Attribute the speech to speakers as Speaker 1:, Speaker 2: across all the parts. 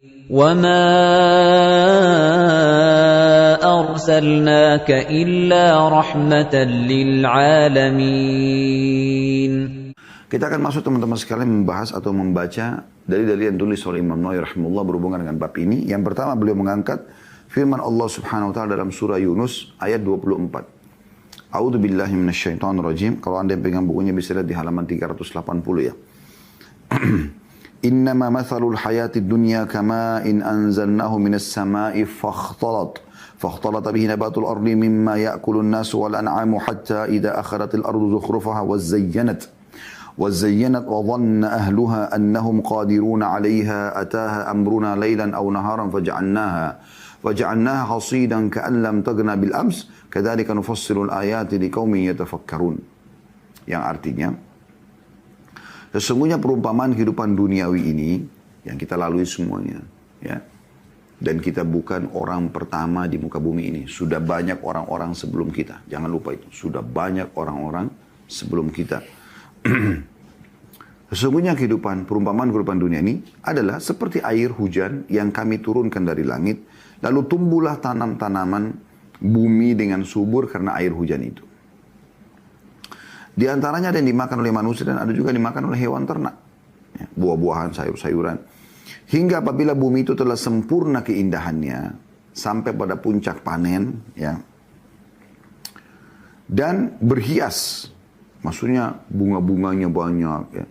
Speaker 1: وَمَا أَرْسَلْنَاكَ إِلَّا رَحْمَةً لِلْعَالَمِينَ.
Speaker 2: Kita akan masuk teman-teman sekalian membahas atau membaca dalil-dalil yang tulis oleh Imam Nawawi rahimahullah berhubungan dengan bab ini. Yang pertama beliau mengangkat firman Allah Subhanahu wa taala dalam surah Yunus ayat 24. A'udzu billahi minasyaitonir rajim. Kalau Anda yang pegang bukunya bisa lihat di halaman 380 ya. Innama mathalul hayatid dunya kama in anzalnahu minas sama'i فاختلط به نبات الأرض مما يأكل الناس والأنعام حتى إذا أخذت الأرض زخرفها وزينت وظن أهلها أنهم قادرون عليها أتاها أمرنا ليلا أو نهارا فجعلناها حصيدا كأن لم تغن بالأمس كذلك نفصل الآيات لقوم يتفكرون. Yang artinya sesungguhnya perumpamaan kehidupan duniawi ini yang kita lalui semuanya ya. Dan kita bukan orang pertama di muka bumi ini. Sudah banyak orang-orang sebelum kita. Jangan lupa itu. Sudah banyak orang-orang sebelum kita. Sesungguhnya perumpamaan kehidupan dunia ini adalah seperti air hujan yang kami turunkan dari langit. Lalu tumbuhlah tanaman-tanaman bumi dengan subur karena air hujan itu. Di antaranya ada yang dimakan oleh manusia dan ada juga yang dimakan oleh hewan ternak. Ya, buah-buahan, sayur-sayuran. Hingga apabila bumi itu telah sempurna keindahannya sampai pada puncak panen ya. Dan berhias. Maksudnya bunga-bunganya banyak ya.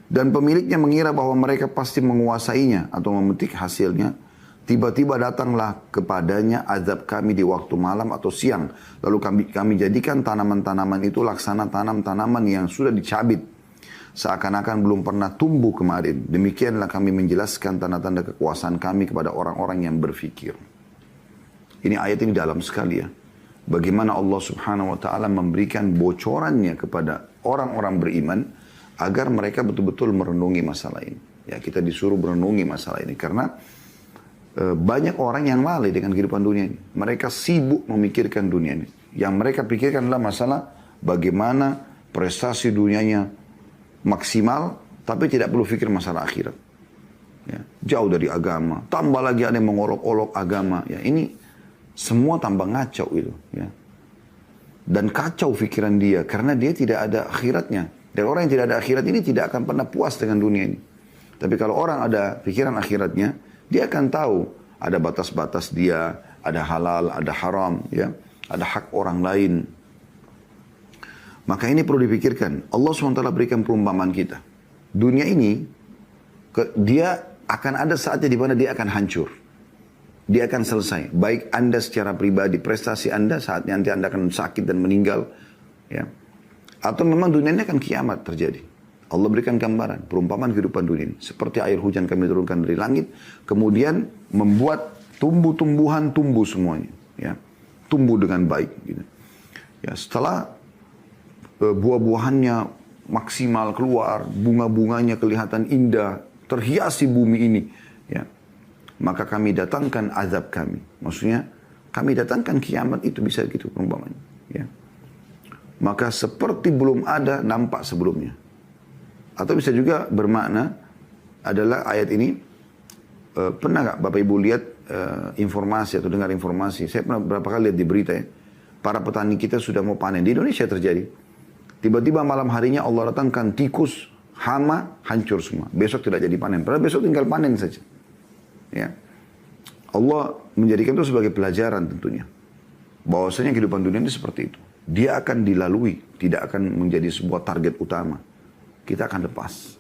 Speaker 2: Dan pemiliknya mengira bahwa mereka pasti menguasainya atau memetik hasilnya. Tiba-tiba datanglah kepadanya azab kami di waktu malam atau siang. Lalu kami jadikan tanaman-tanaman itu laksana tanam-tanaman yang sudah dicabit. Seakan-akan belum pernah tumbuh kemarin. Demikianlah kami menjelaskan tanda-tanda kekuasaan kami kepada orang-orang yang berfikir. Ini ayat ini dalam sekali ya. Bagaimana Allah Subhanahu wa taala memberikan bocorannya kepada orang-orang beriman agar mereka betul-betul merenungi masalah ini. Ya, kita disuruh merenungi masalah ini karena banyak orang yang lalai dengan kehidupan dunia ini. Mereka sibuk memikirkan dunia ini. Yang mereka pikirkan adalah masalah bagaimana prestasi dunianya maksimal, tapi tidak perlu pikir masalah akhirat. Ya, jauh dari agama. Tambah lagi ada yang mengolok-olok agama. Ya, ini semua tambah ngacau itu. Ya. Dan kacau pikiran dia, karena dia tidak ada akhiratnya. Dan orang yang tidak ada akhirat ini tidak akan pernah puas dengan dunia ini. Tapi kalau orang ada pikiran akhiratnya, dia akan tahu ada batas-batas dia, ada halal, ada haram, ya, ada hak orang lain. Maka ini perlu dipikirkan. Allah SWT berikan perumpamaan kita. Dunia ini, dia akan ada saatnya di mana dia akan hancur. Dia akan selesai. Baik Anda secara pribadi, prestasi Anda, saatnya nanti Anda akan sakit dan meninggal. Ya. Atau memang dunia ini akan kiamat terjadi. Allah berikan gambaran, perumpamaan kehidupan dunia ini. Seperti air hujan kami turunkan dari langit. Kemudian membuat tumbuh-tumbuhan tumbuh semuanya. Ya. Tumbuh dengan baik. Gitu. Ya, setelah buah-buahannya maksimal keluar, bunga-bunganya kelihatan indah, terhiasi bumi ini, ya. Maka kami datangkan azab kami. Maksudnya, kami datangkan kiamat itu bisa gitu perumpamannya, ya. Maka seperti belum ada nampak sebelumnya. Atau bisa juga bermakna adalah ayat ini, pernah nggak Bapak Ibu lihat informasi atau dengar informasi? Saya pernah berapa kali lihat di berita ya. Para petani kita sudah mau panen. Di Indonesia terjadi. Tiba-tiba malam harinya Allah datangkan tikus, hama, hancur semua. Besok tidak jadi panen. Padahal besok tinggal panen saja. Ya. Allah menjadikan itu sebagai pelajaran tentunya. Bahwasanya kehidupan dunia ini seperti itu. Dia akan dilalui. Tidak akan menjadi sebuah target utama. Kita akan lepas.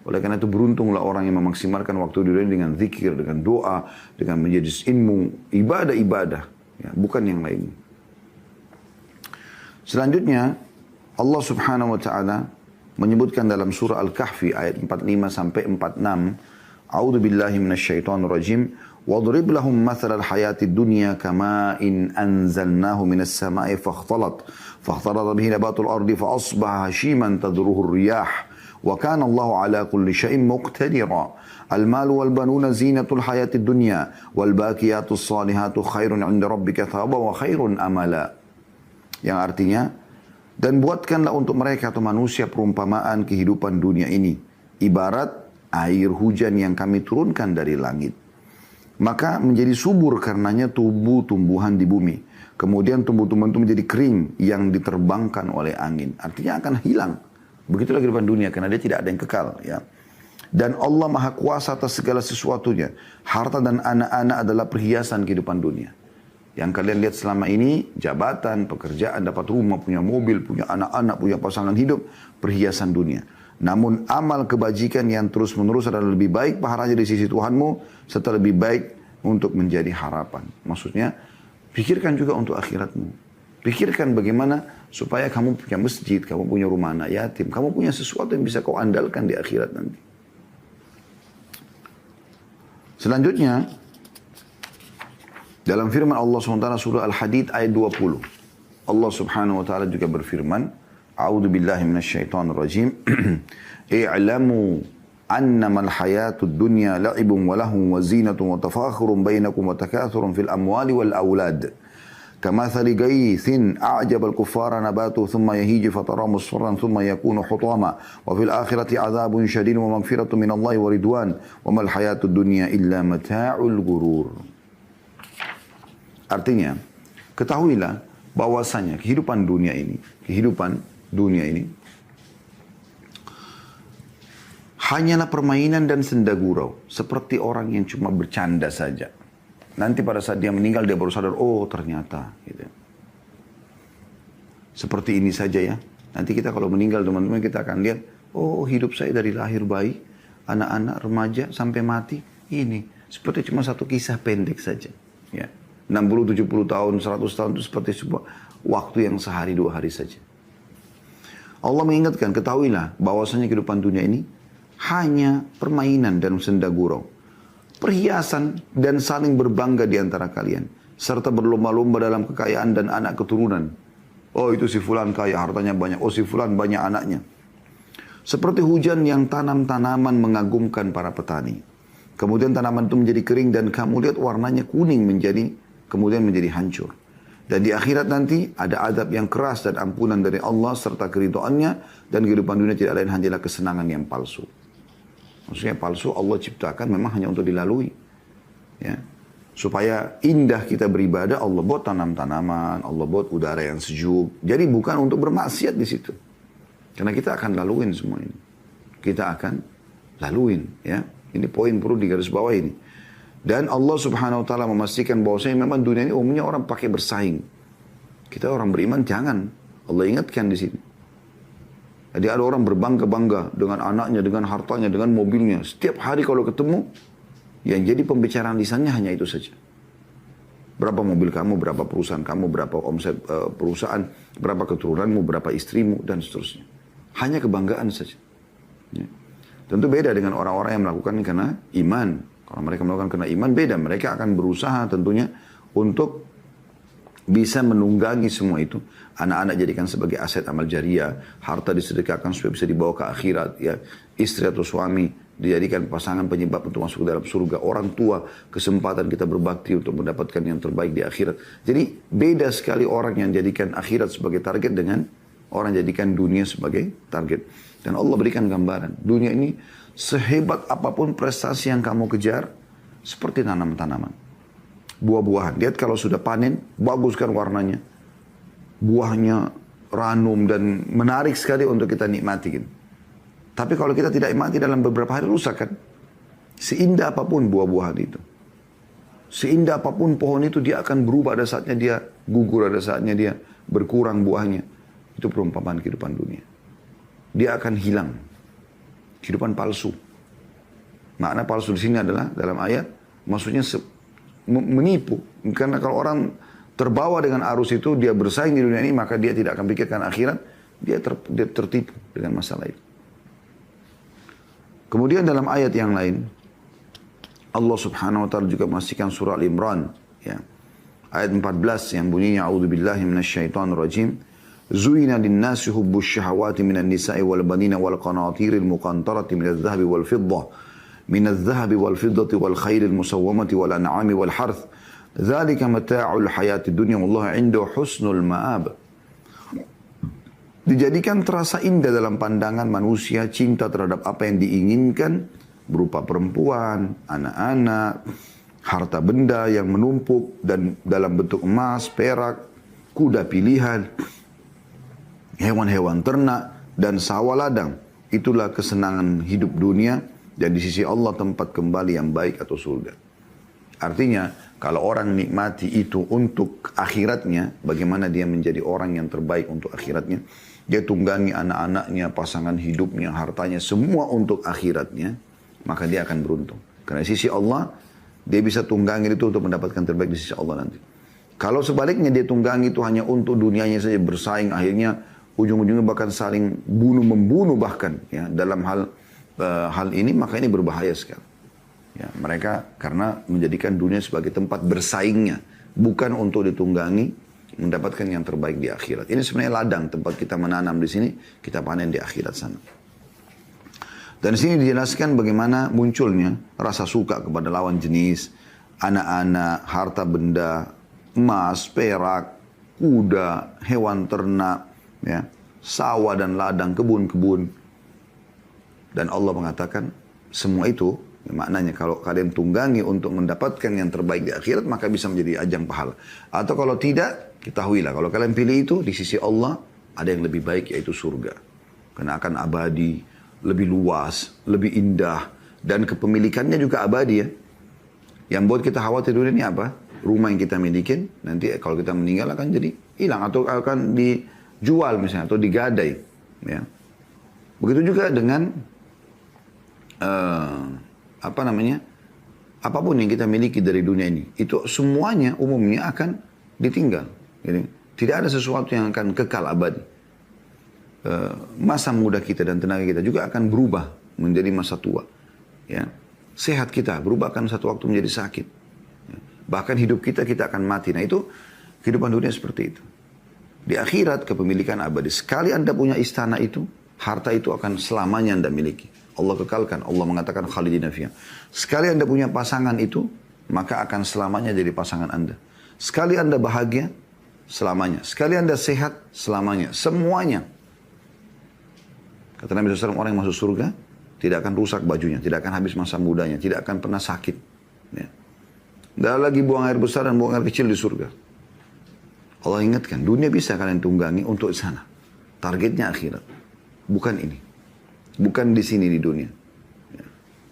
Speaker 2: Oleh karena itu beruntunglah orang yang memaksimalkan waktu di dunia dengan zikir, dengan doa, dengan menjadi ilmu, ibadah-ibadah. Ya, bukan yang lain. Selanjutnya, Allah Subhanahu wa taala menyebutkan dalam surah Al-Kahfi ayat 45 sampai 46, A'udzu billahi minasyaitonir rajim, wadrib lahum mathalal hayatid dunya kama in anzalnahu minas sama'i fakhtalat bihi nabatul ardi fa asbaha hashiman tadruhu ar-riyah wa kana Allahu ala kulli syai'in muqtadira. Al-malu wal banuna zinatul hayatid dunya wal baqiyatus salihatu khairun 'inda rabbika thawaban wa khairun amala. Yang artinya, dan buatkanlah untuk mereka atau manusia perumpamaan kehidupan dunia ini. Ibarat air hujan yang kami turunkan dari langit. Maka menjadi subur karenanya tumbuhan di bumi. Kemudian tumbuh-tumbuhan itu menjadi kering yang diterbangkan oleh angin. Artinya akan hilang. Begitulah kehidupan dunia karena dia tidak ada yang kekal. Ya. Dan Allah Maha Kuasa atas segala sesuatunya. Harta dan anak-anak adalah perhiasan kehidupan dunia. Yang kalian lihat selama ini, jabatan, pekerjaan, dapat rumah, punya mobil, punya anak-anak, punya pasangan hidup, perhiasan dunia. Namun amal kebajikan yang terus-menerus adalah lebih baik pahalanya di sisi Tuhanmu, serta lebih baik untuk menjadi harapan. Maksudnya, pikirkan juga untuk akhiratmu. Pikirkan bagaimana supaya kamu punya masjid, kamu punya rumah anak yatim, kamu punya sesuatu yang bisa kau andalkan di akhirat nanti. Selanjutnya, dalam firman Allah SWT surah Al-Hadid ayat 20. Allah Subhanahu wa taala juga berfirman, A'udzu billahi minasyaitonir rajim. I'lamu annama al-hayatud dunya la'ibun wa lahun wa zinatun wa tafakhurun bainakum wa takathurun fil amwali wal aulad. Kamathali ghaythin a'jaba al-kuffara nabatu thumma yahiju fatara musfarran thumma yakunu hutama wa fil akhirati 'adzabun syadidun wa maghfiratun minallahi wa ridwan wa mal hayatud dunya illa mata'ul ghurur. Artinya, ketahuilah bahwasanya kehidupan dunia ini hanyalah permainan dan senda gurau, seperti orang yang cuma bercanda saja. Nanti pada saat dia meninggal dia baru sadar, oh ternyata gitu. Seperti ini saja ya. Nanti kita kalau meninggal teman-teman kita akan lihat, oh hidup saya dari lahir bayi, anak-anak, remaja sampai mati ini seperti cuma satu kisah pendek saja. Ya. 60, 70 tahun, 100 tahun itu seperti sebuah waktu yang sehari 2 hari saja. Allah mengingatkan, ketahuilah bahwasanya kehidupan dunia ini hanya permainan dan senda gurau. Perhiasan dan saling berbangga di antara kalian. Serta berlomba-lomba dalam kekayaan dan anak keturunan. Oh itu si fulan kaya, hartanya banyak. Oh si fulan banyak anaknya. Seperti hujan yang tanam tanaman mengagumkan para petani. Kemudian tanaman itu menjadi kering dan kamu lihat warnanya kuning kemudian menjadi hancur. Dan di akhirat nanti ada adab yang keras dan ampunan dari Allah serta keridhaannya, dan kehidupan dunia tidak lain hanyalah kesenangan yang palsu. Maksudnya palsu Allah ciptakan memang hanya untuk dilalui. Ya. Supaya indah kita beribadah, Allah buat tanam-tanaman, Allah buat udara yang sejuk. Jadi bukan untuk bermaksiat di situ. Karena kita akan laluin semua ini. Kita akan laluin. Ya. Ini poin perlu digarisbawahi ini. Dan Allah Subhanahu wa taala memastikan bahwasanya memang dunia ini umumnya orang pakai bersaing. Kita orang beriman jangan. Allah ingatkan di sini. Jadi ada orang berbangga-bangga dengan anaknya, dengan hartanya, dengan mobilnya. Setiap hari kalau ketemu, yang jadi pembicaraan lisannya hanya itu saja. Berapa mobil kamu, berapa perusahaan kamu, berapa omset perusahaan, berapa keturunanmu, berapa istrimu, dan seterusnya. Hanya kebanggaan saja. Ya. Tentu beda dengan orang-orang yang melakukan karena iman. Kalau mereka melakukan karena iman beda. Mereka akan berusaha tentunya untuk bisa menunggangi semua itu. Anak-anak jadikan sebagai aset amal jariah. Harta disedekahkan supaya bisa dibawa ke akhirat. Ya. Istri atau suami dijadikan pasangan penyebab untuk masuk ke dalam surga. Orang tua kesempatan kita berbakti untuk mendapatkan yang terbaik di akhirat. Jadi beda sekali orang yang jadikan akhirat sebagai target dengan orang yang jadikan dunia sebagai target. Dan Allah berikan gambaran. Dunia ini sehebat apapun prestasi yang kamu kejar, seperti tanam-tanaman. Buah-buahan. Lihat kalau sudah panen, bagus kan warnanya. Buahnya ranum dan menarik sekali untuk kita nikmati. Gitu. Tapi kalau kita tidak nikmati dalam beberapa hari rusak kan. Seindah apapun buah-buahan itu. Seindah apapun pohon itu, dia akan berubah ada saatnya dia gugur, ada saatnya dia berkurang buahnya. Itu perumpamaan kehidupan dunia. Dia akan hilang. Kehidupan palsu. Makna palsu di sini adalah dalam ayat, maksudnya menipu. Karena kalau orang terbawa dengan arus itu, dia bersaing di dunia ini, maka dia tidak akan pikirkan akhirat, dia tertipu dengan masalah itu. Kemudian dalam ayat yang lain, Allah Subhanahu wa taala juga memastikan surah Al-Imran, ya. Ayat 14 yang bunyinya a'udzubillahi minasyaitonir rajim. Zuyina linnasi hubbus syahawati minan nisa'i wal banina wal qanatiril muqantarati minadh dhahabi wal fiddah minadh dhahabi wal fiddati wal khairil musawwamati wal an'ami wal harth dzalika mata'ul hayatid dunya wallahu 'indahu husnul ma'ab. Dijadikan terasa indah dalam pandangan manusia cinta terhadap apa yang diinginkan berupa perempuan, anak-anak, harta benda yang menumpuk dan dalam bentuk emas, perak, kuda pilihan, hewan-hewan ternak, dan sawah ladang. Itulah kesenangan hidup dunia dan di sisi Allah tempat kembali yang baik atau surga. Artinya, kalau orang nikmati itu untuk akhiratnya, bagaimana dia menjadi orang yang terbaik untuk akhiratnya? Dia tunggangi anak-anaknya, pasangan hidupnya, hartanya, semua untuk akhiratnya, maka dia akan beruntung. Karena di sisi Allah, dia bisa tunggangi itu untuk mendapatkan terbaik di sisi Allah nanti. Kalau sebaliknya dia tunggangi itu hanya untuk dunianya saja, bersaing, akhirnya ujung-ujungnya bahkan saling bunuh-membunuh bahkan ya dalam hal ini, maka ini berbahaya sekali. Ya, mereka karena menjadikan dunia sebagai tempat bersaingnya, bukan untuk ditunggangi mendapatkan yang terbaik di akhirat. Ini sebenarnya ladang tempat kita menanam di sini, kita panen di akhirat sana. Dan di sini dijelaskan bagaimana munculnya rasa suka kepada lawan jenis, anak-anak, harta benda, emas, perak, kuda, hewan ternak, ya, sawah dan ladang, kebun-kebun. Dan Allah mengatakan semua itu maknanya kalau kalian tunggangi untuk mendapatkan yang terbaik di akhirat, maka bisa menjadi ajang pahala. Atau kalau tidak, ketahuilah kalau kalian pilih itu, di sisi Allah ada yang lebih baik, yaitu surga. Karena akan abadi, lebih luas, lebih indah, dan kepemilikannya juga abadi ya. Yang buat kita khawatir dulu ini apa? Rumah yang kita milikin, nanti kalau kita meninggal akan jadi hilang, atau akan dijual misalnya, atau digadai. Ya. Begitu juga dengan apapun yang kita miliki dari dunia ini, itu semuanya umumnya akan ditinggal. Jadi, tidak ada sesuatu yang akan kekal abadi. Masa muda kita dan tenaga kita juga akan berubah menjadi masa tua. Ya. Sehat kita berubah akan satu waktu menjadi sakit. Ya. Bahkan hidup kita akan mati. Nah itu kehidupan dunia seperti itu. Di akhirat kepemilikan abadi. Sekali Anda punya istana itu, harta itu akan selamanya Anda miliki. Allah kekalkan, Allah mengatakan khalidina fiha. Sekali Anda punya pasangan itu, maka akan selamanya jadi pasangan Anda. Sekali Anda bahagia, selamanya. Sekali Anda sehat, selamanya. Semuanya. Kata Nabi SAW, orang yang masuk surga, tidak akan rusak bajunya, tidak akan habis masa mudanya, tidak akan pernah sakit. Ya. Tidak lagi buang air besar dan buang air kecil di surga. Allah ingatkan, dunia bisa kalian tunggangi untuk sana. Targetnya akhirat. Bukan ini. Bukan di sini di dunia. Ya.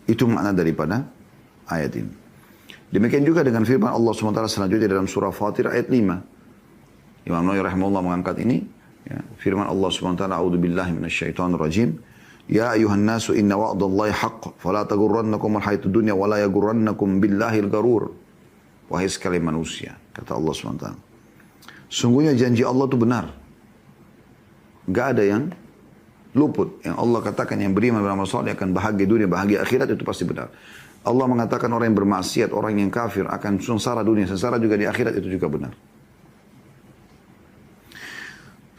Speaker 2: Itu makna daripada ayat ini. Demikian juga dengan firman Allah SWT selanjutnya dalam surah Fatir ayat 5. Imam Nawawi rahimahullah mengangkat ini. Ya. Firman Allah SWT, A'udhu billahi minasyaitonir rajim. Ya ayuhan nasu inna wa'dallahi haqq. Fala tagurrannakum al-hayatu dunya wa la yagurrannakum billahil garur. Wahai sekalian manusia. Kata Allah SWT. Sungguhnya janji Allah itu benar. Gak ada yang luput. Yang Allah katakan yang beriman beramal saleh akan bahagia dunia, bahagia akhirat, itu pasti benar. Allah mengatakan orang yang bermaksiat, orang yang kafir akan sengsara dunia, sengsara juga di akhirat, itu juga benar.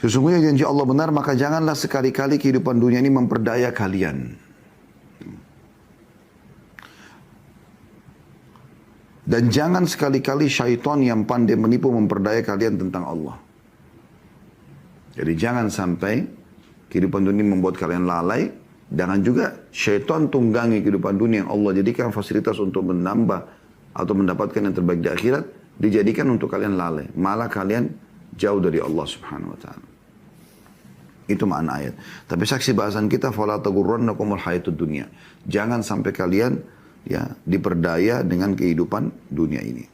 Speaker 2: Sesungguhnya janji Allah benar, maka janganlah sekali-kali kehidupan dunia ini memperdaya kalian. Dan jangan sekali-kali syaitan yang pandai menipu memperdaya kalian tentang Allah. Jadi jangan sampai kehidupan dunia membuat kalian lalai. Jangan juga syaitan tunggangi kehidupan dunia yang Allah jadikan fasilitas untuk menambah atau mendapatkan yang terbaik di akhirat, dijadikan untuk kalian lalai. Malah kalian jauh dari Allah subhanahu wa ta'ala. Itu makna ayat. Tapi saksi bahasan kita, fala tagurrannakumul hayatud dunya. Jangan sampai kalian ya diperdaya dengan kehidupan dunia ini.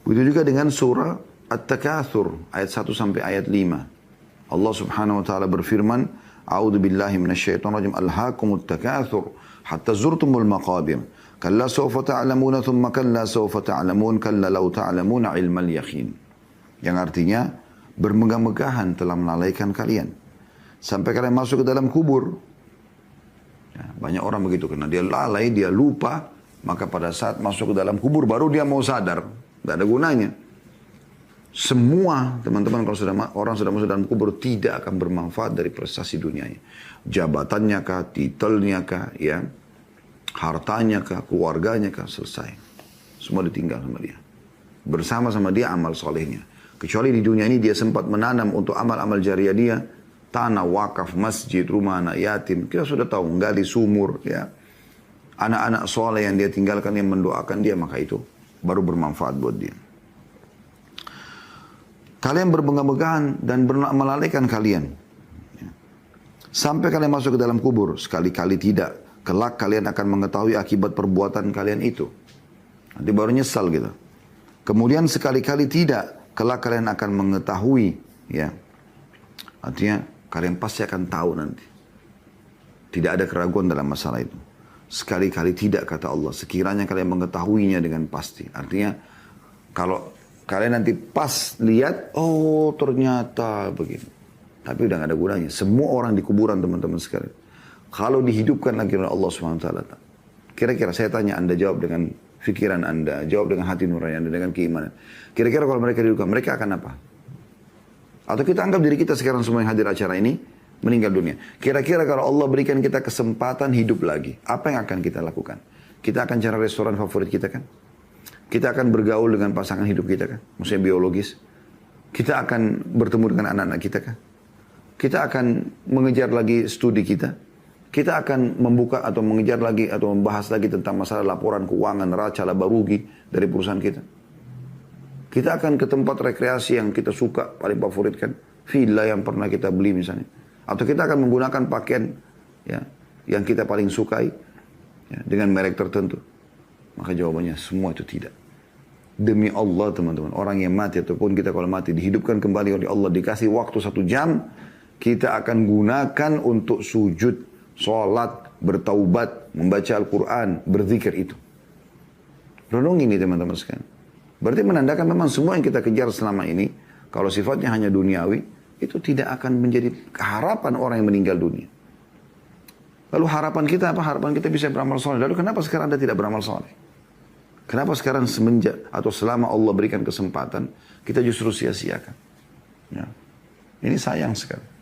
Speaker 2: Begitu juga dengan surah At-Takatsur ayat 1 sampai ayat 5. Allah subhanahu wa ta'ala berfirman, A'udhu billahi minasyaitonir rajim, Alhaakumut takatsur hatta zurtumul maqabir. Kalla sawfa ta'lamuna thumma kalla sawfa ta'lamun kalla law ta'lamuna ilmal yaqin. Yang artinya, bermegah-megahan telah melalaikan kalian sampai kalian masuk ke dalam kubur. Ya, banyak orang begitu, karena dia lalai, dia lupa, maka pada saat masuk ke dalam kubur baru dia mau sadar. Tidak ada gunanya. Semua teman-teman kalau orang sudah masuk dalam kubur tidak akan bermanfaat dari prestasi dunianya. Jabatannya kah, titelnya kah, ya, hartanya kah, keluarganya kah, selesai. Semua ditinggal sama dia. Bersama sama dia amal solehnya. Kecuali di dunia ini dia sempat menanam untuk amal-amal jariah dia, tanah, wakaf, masjid, rumah anak yatim. Kita sudah tahu, gali sumur, ya, anak-anak soleh yang dia tinggalkan yang mendoakan dia, maka itu baru bermanfaat buat dia. Kalian berbangga-banggaan dan melalaikan kalian. Sampai kalian masuk ke dalam kubur, sekali-kali tidak. Kelak kalian akan mengetahui akibat perbuatan kalian itu. Nanti baru nyesal gitu. Kemudian sekali-kali tidak, kelak kalian akan mengetahui. Ya, artinya kalian pasti akan tahu nanti. Tidak ada keraguan dalam masalah itu. Sekali-kali tidak, kata Allah. Sekiranya kalian mengetahuinya dengan pasti. Artinya kalau kalian nanti pas lihat, oh ternyata begini. Tapi udah gak ada gunanya. Semua orang di kuburan teman-teman sekalian. Kalau dihidupkan lagi oleh Allah SWT. Kira-kira saya tanya Anda, jawab dengan fikiran Anda. Jawab dengan hati nurani Anda, dengan keimanan. Kira-kira kalau mereka dihidupkan, mereka akan apa? Atau kita anggap diri kita sekarang semua yang hadir acara ini meninggal dunia. Kira-kira kalau Allah berikan kita kesempatan hidup lagi. Apa yang akan kita lakukan? Kita akan cari restoran favorit kita kan? Kita akan bergaul dengan pasangan hidup kita kan? Maksudnya biologis. Kita akan bertemu dengan anak-anak kita kan? Kita akan mengejar lagi studi kita. Kita akan membuka atau mengejar lagi atau membahas lagi tentang masalah laporan keuangan, neraca, laba rugi dari perusahaan kita. Kita akan ke tempat rekreasi yang kita suka, paling favorit kan? Villa yang pernah kita beli misalnya. Atau kita akan menggunakan pakaian ya, yang kita paling sukai ya, dengan merek tertentu. Maka jawabannya semua itu tidak. Demi Allah teman-teman, orang yang mati ataupun kita kalau mati dihidupkan kembali oleh Allah, dikasih waktu 1 jam, kita akan gunakan untuk sujud, sholat, bertaubat, membaca Al-Quran, berzikir itu. Renung ini teman-teman sekalian. Berarti menandakan memang semua yang kita kejar selama ini, kalau sifatnya hanya duniawi, itu tidak akan menjadi harapan orang yang meninggal dunia. Lalu harapan kita apa? Harapan kita bisa beramal soleh. Lalu kenapa sekarang Anda tidak beramal soleh? Kenapa sekarang semenjak atau selama Allah berikan kesempatan, kita justru sia-siakan? Ya. Ini sayang sekali.